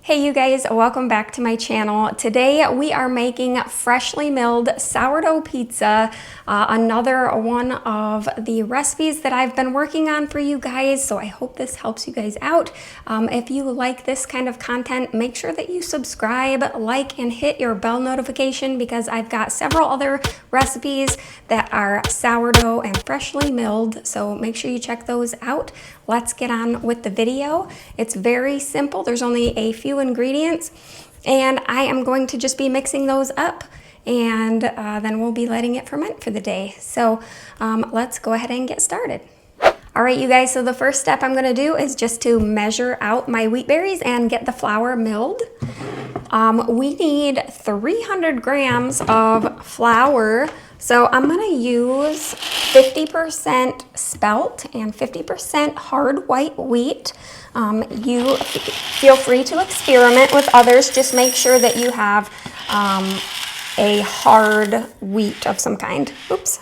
Hey you guys, welcome back to my channel. Today we are making freshly milled sourdough pizza, another one of the recipes that I've been working on for you guys, so I hope this helps you guys out. If you like this kind of content, make sure that you subscribe, like, and hit your bell notification because I've got several other recipes that are sourdough and freshly milled, so make sure you check those out. Let's get on with the video. It's very simple. There's only a few ingredients and I am going to just be mixing those up and then we'll be letting it ferment for the day. So let's go ahead and get started. All right, you guys, so the first step I'm gonna do is just to measure out my wheat berries and get the flour milled. We need 300 grams of flour. So I'm gonna use 50% spelt and 50% hard white wheat. You feel free to experiment with others. Just make sure that you have a hard wheat of some kind. Oops,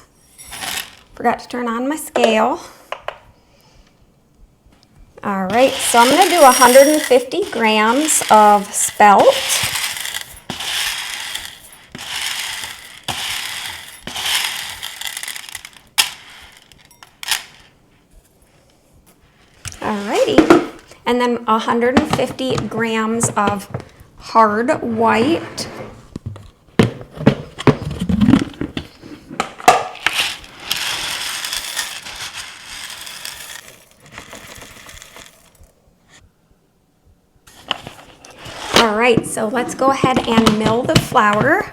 forgot to turn on my scale. All right, so I'm gonna do 150 grams of spelt. Alrighty, and then 150 grams of hard white. All right, so let's go ahead and mill the flour.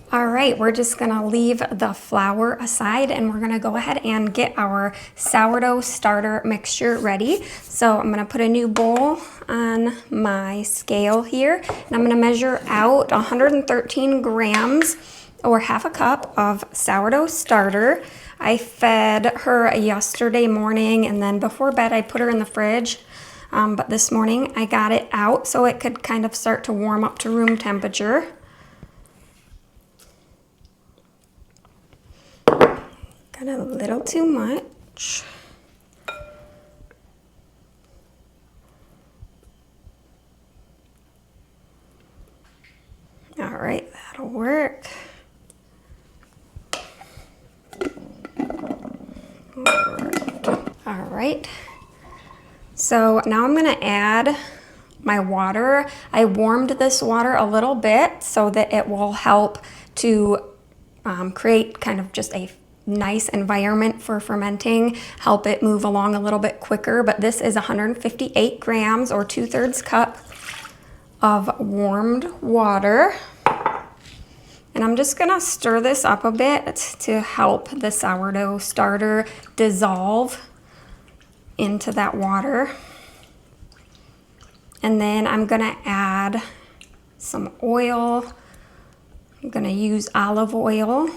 All right, we're just gonna leave the flour aside and we're gonna go ahead and get our sourdough starter mixture ready. So I'm gonna put a new bowl on my scale here and I'm gonna measure out 113 grams or half a cup of sourdough starter. I fed her yesterday morning and then before bed I put her in the fridge. But this morning I got it out so it could kind of start to warm up to room temperature. Got a little too much. All right, that'll work. All right. So now I'm gonna add my water. I warmed this water a little bit so that it will help to create kind of just a nice environment for fermenting, help it move along a little bit quicker. But this is 158 grams or 2/3 cup of warmed water. And I'm just gonna stir this up a bit to help the sourdough starter dissolve into that water. And then I'm gonna add some oil. I'm gonna use olive oil.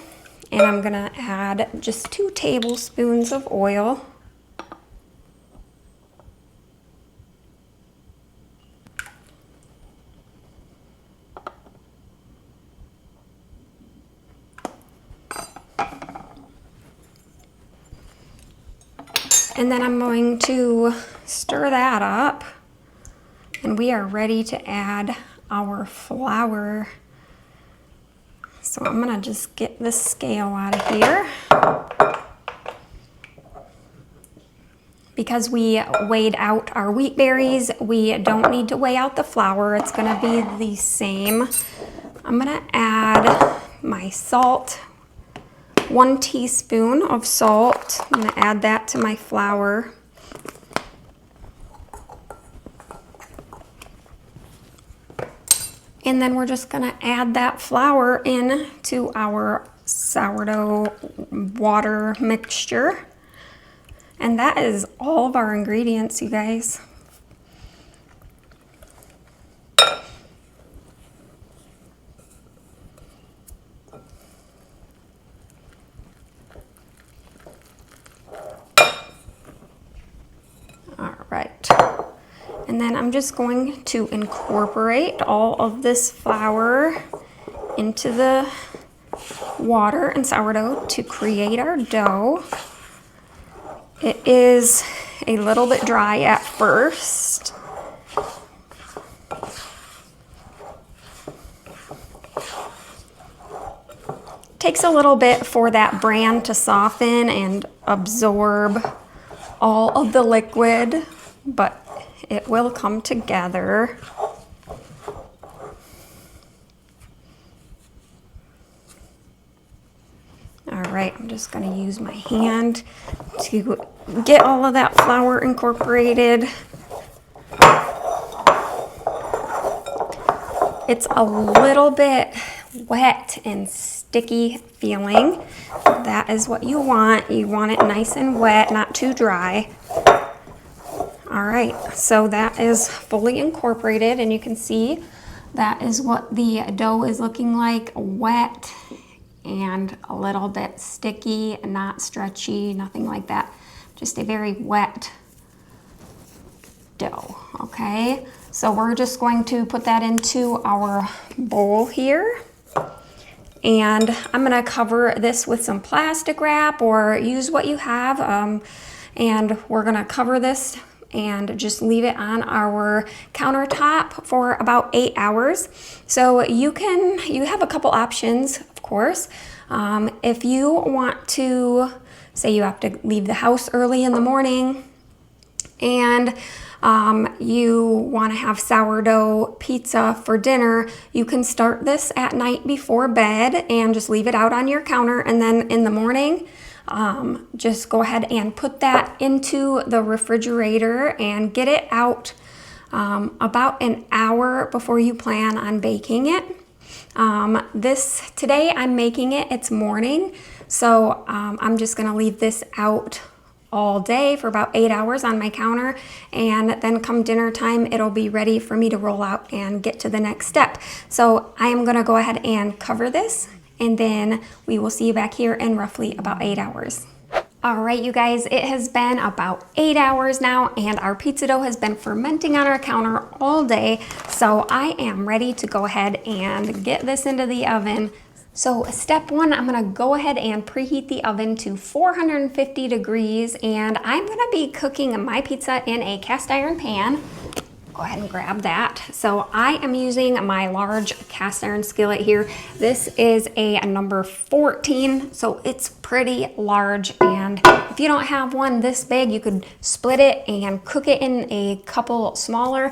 And I'm gonna add just 2 tablespoons of oil. And then I'm going to stir that up. And we are ready to add our flour. So I'm gonna just get the scale out of here. Because we weighed out our wheat berries, we don't need to weigh out the flour. It's gonna be the same. I'm gonna add my salt, 1 teaspoon of salt. I'm gonna add that to my flour. And then we're just gonna add that flour in to our sourdough water mixture. And that is all of our ingredients, you guys. All right. And then I'm just going to incorporate all of this flour into the water and sourdough to create our dough. It is a little bit dry at first. Takes a little bit for that bran to soften and absorb all of the liquid, but it will come together. All right, I'm just going to use my hand to get all of that flour incorporated. It's a little bit wet and sticky feeling. That is what you want. You want it nice and wet, not too dry. All right, so that is fully incorporated, and you can see that is what the dough is looking like, wet and a little bit sticky, not stretchy, nothing like that. Just a very wet dough, okay? So we're just going to put that into our bowl here. And I'm gonna cover this with some plastic wrap or use what you have. And we're gonna cover this and just leave it on our countertop for about 8 hours. So you have a couple options, of course. If you want to, say you have to leave the house early in the morning and you want to have sourdough pizza for dinner, you can start this at night before bed and just leave it out on your counter, and then in the morning just go ahead and put that into the refrigerator and get it out about an hour before you plan on baking it. Today I'm making it, it's morning, so I'm just gonna leave this out all day for about 8 hours on my counter, and then come dinner time it'll be ready for me to roll out and get to the next step. So I am gonna go ahead and cover this, and then we will see you back here in roughly about 8 hours. All right, you guys, it has been about 8 hours now, and our pizza dough has been fermenting on our counter all day. So I am ready to go ahead and get this into the oven. So step one, I'm gonna go ahead and preheat the oven to 450 degrees, and I'm gonna be cooking my pizza in a cast iron pan. Go ahead and grab that. So I am using my large cast iron skillet here. This is a number 14, so it's pretty large, and if you don't have one this big, you could split it and cook it in a couple smaller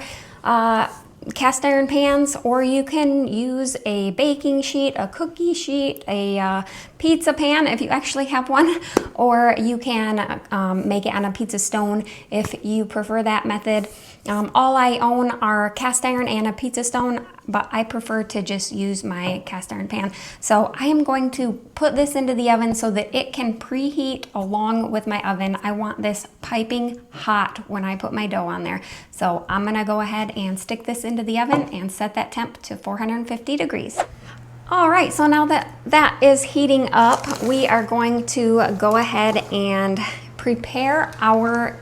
cast iron pans, or you can use a baking sheet, a cookie sheet, a pizza pan if you actually have one, or you can make it on a pizza stone if you prefer that method. All I own are cast iron and a pizza stone, but I prefer to just use my cast iron pan. So I am going to put this into the oven so that it can preheat along with my oven. I want this piping hot when I put my dough on there. So I'm gonna go ahead and stick this into the oven and set that temp to 450 degrees. All right, so now that that is heating up, we are going to go ahead and prepare our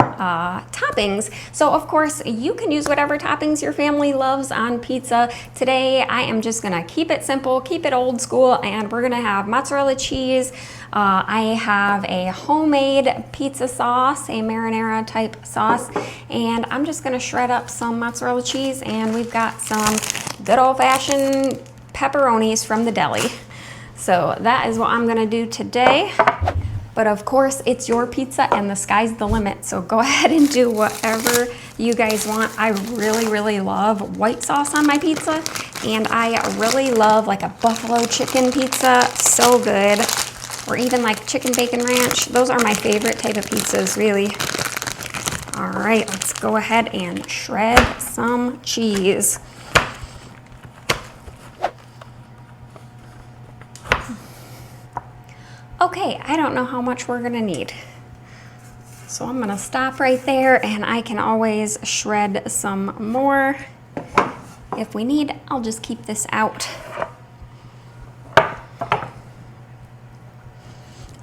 toppings. So of course you can use whatever toppings your family loves on pizza. Today I am just gonna keep it simple, keep it old school, and we're gonna have mozzarella cheese. I have a homemade pizza sauce, a marinara type sauce, and I'm just gonna shred up some mozzarella cheese, and we've got some good old-fashioned pepperonis from the deli. So that is what I'm gonna do today. But of course, it's your pizza and the sky's the limit. So go ahead and do whatever you guys want. I really, really love white sauce on my pizza. And I really love like a buffalo chicken pizza, so good. Or even like chicken bacon ranch. Those are my favorite type of pizzas, really. All right, let's go ahead and shred some cheese. Okay, I don't know how much we're gonna need. So I'm gonna stop right there, and I can always shred some more. If we need, I'll just keep this out.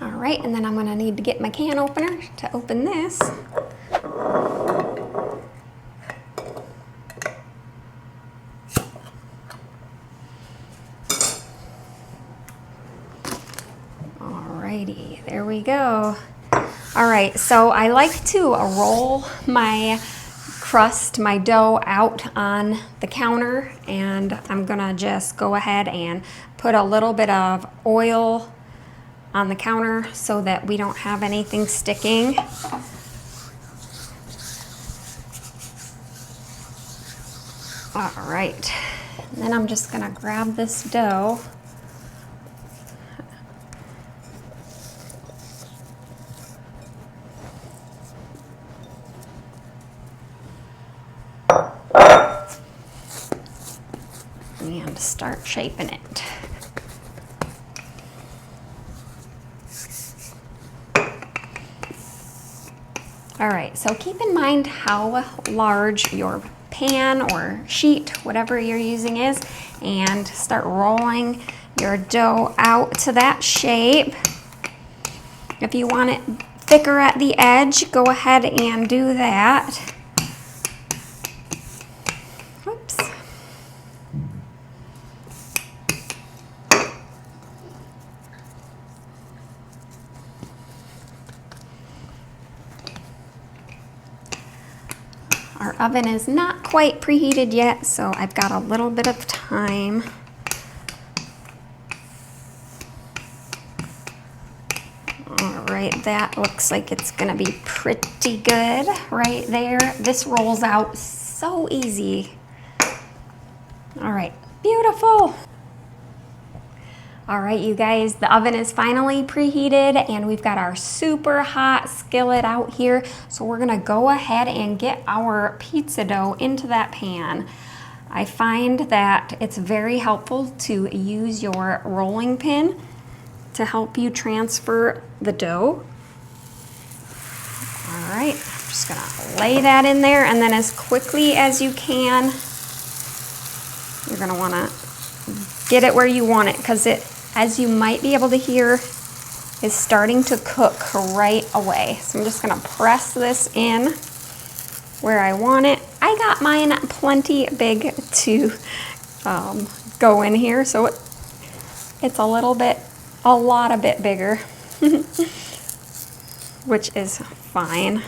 All right, and then I'm gonna need to get my can opener to open this. Alrighty, there we go. All right, so I like to roll my crust, my dough out on the counter, and I'm gonna just go ahead and put a little bit of oil on the counter so that we don't have anything sticking. All right, and then I'm just gonna grab this dough. And start shaping it. All right, so keep in mind how large your pan or sheet, whatever you're using is, and start rolling your dough out to that shape. If you want it thicker at the edge, go ahead and do that. Whoops. Our oven is not quite preheated yet, so I've got a little bit of time. All right, that looks like it's gonna be pretty good right there. This rolls out so easy. All right, beautiful. All right, you guys, the oven is finally preheated and we've got our super hot skillet out here. So we're gonna go ahead and get our pizza dough into that pan. I find that it's very helpful to use your rolling pin to help you transfer the dough. All right, I'm just gonna lay that in there, and then as quickly as you can, you're gonna wanna get it where you want it, because it, as you might be able to hear, is starting to cook right away. So I'm just gonna press this in where I want it. I got mine plenty big to go in here, so it's a lot bit bigger, which is fine.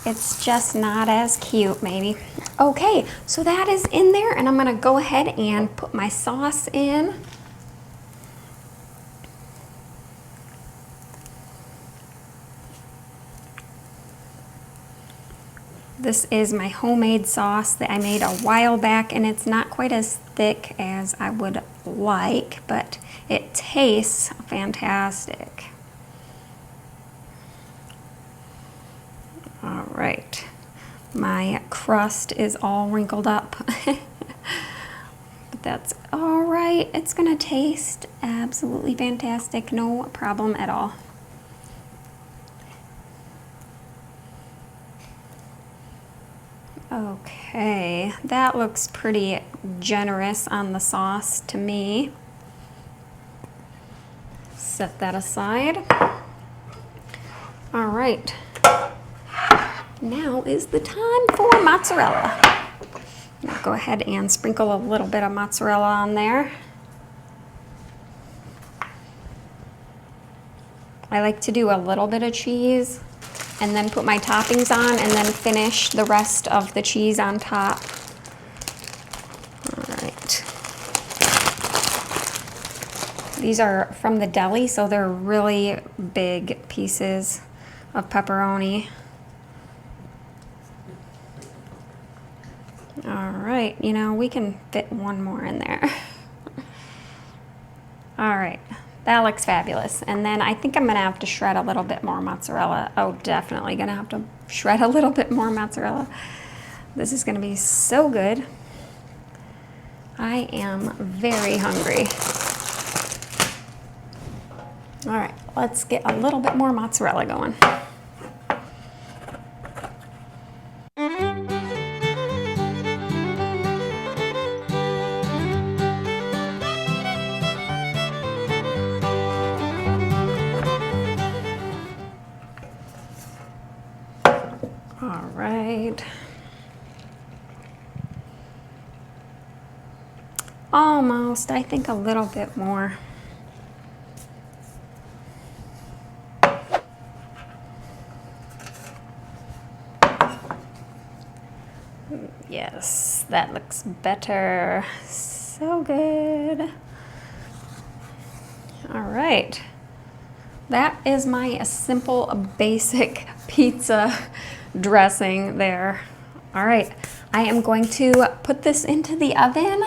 It's just not as cute, maybe. Okay, so that is in there, and I'm gonna go ahead and put my sauce in. This is my homemade sauce that I made a while back, and it's not quite as thick as I would like, but it tastes fantastic. All right, my crust is all wrinkled up, but that's all right. It's gonna taste absolutely fantastic, no problem at all. Okay, that looks pretty generous on the sauce to me. Set that aside. All right, now is the time for mozzarella. I'll go ahead and sprinkle a little bit of mozzarella on there. I like to do a little bit of cheese and then put my toppings on, and then finish the rest of the cheese on top. All right. These are from the deli, so they're really big pieces of pepperoni. All right, you know, we can fit one more in there. All right. That looks fabulous. And then I think I'm gonna have to shred a little bit more mozzarella. Oh, definitely gonna have to shred a little bit more mozzarella. This is gonna be so good. I am very hungry. All right, let's get a little bit more mozzarella going. All right. Almost, I think a little bit more. Yes, that looks better. So good. All right. That is my simple, basic pizza dressing there. All right, I am going to put this into the oven.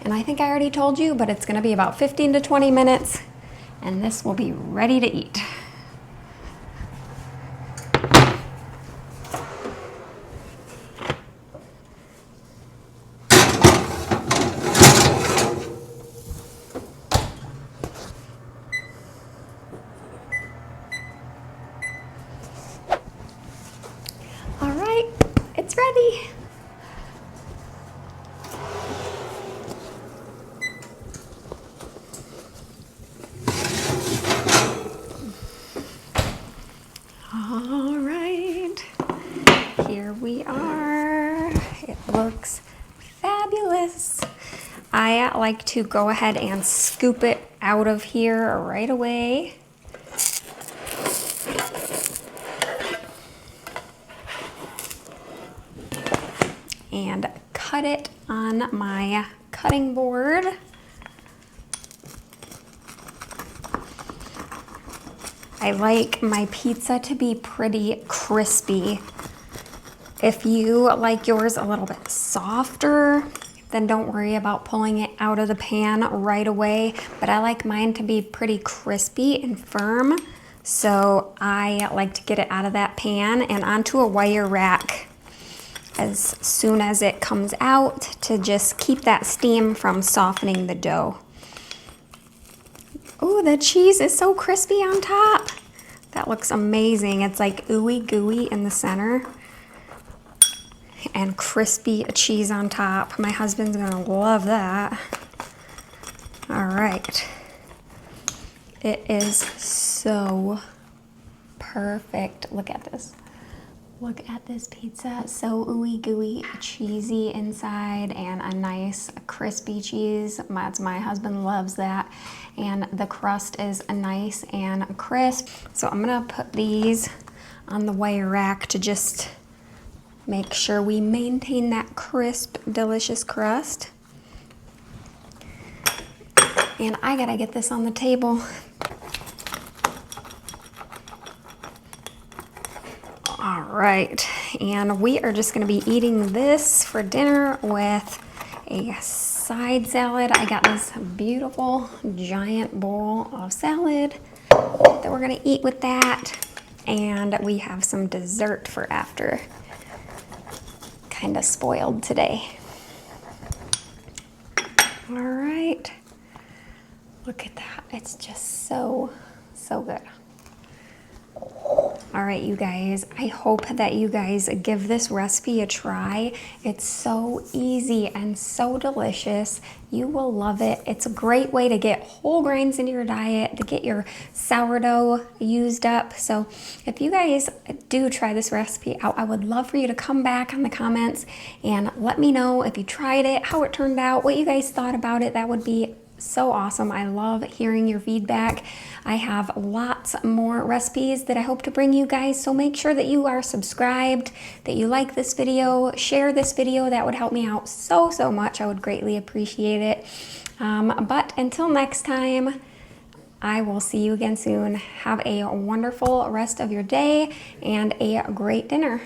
And I think I already told you, but it's gonna be about 15 to 20 minutes, and this will be ready to eat. All right, it's ready. All right, here we are. It looks fabulous. I like to go ahead and scoop it out of here right away. And cut it on my cutting board. I like my pizza to be pretty crispy. If you like yours a little bit softer, then don't worry about pulling it out of the pan right away. But I like mine to be pretty crispy and firm. So I like to get it out of that pan and onto a wire rack as soon as it comes out to just keep that steam from softening the dough. Oh, the cheese is so crispy on top. That looks amazing. It's like ooey gooey in the center and crispy cheese on top. My husband's gonna love that. All right. It is so perfect. Look at this. Look at this pizza, so ooey gooey, cheesy inside, and a nice crispy cheese. My husband loves that. And the crust is nice and crisp. So I'm gonna put these on the wire rack to just make sure we maintain that crisp, delicious crust. And I gotta get this on the table. All right, and we are just gonna be eating this for dinner with a side salad. I got this beautiful giant bowl of salad that we're gonna eat with that. And we have some dessert for after. Kind of spoiled today. All right, look at that. It's just so good. All right, you guys, I hope that you guys give this recipe a try. It's so easy and so delicious. You will love it. It's a great way to get whole grains into your diet, to get your sourdough used up. So if you guys do try this recipe out, I would love for you to come back in the comments and let me know if you tried it, how it turned out, what you guys thought about it. That would be so awesome. I love hearing your feedback. I have lots more recipes that I hope to bring you guys, so make sure that you are subscribed, that you like this video, share this video. That would help me out so much. I would greatly appreciate it. But until next time, I will see you again soon. Have a wonderful rest of your day and a great dinner.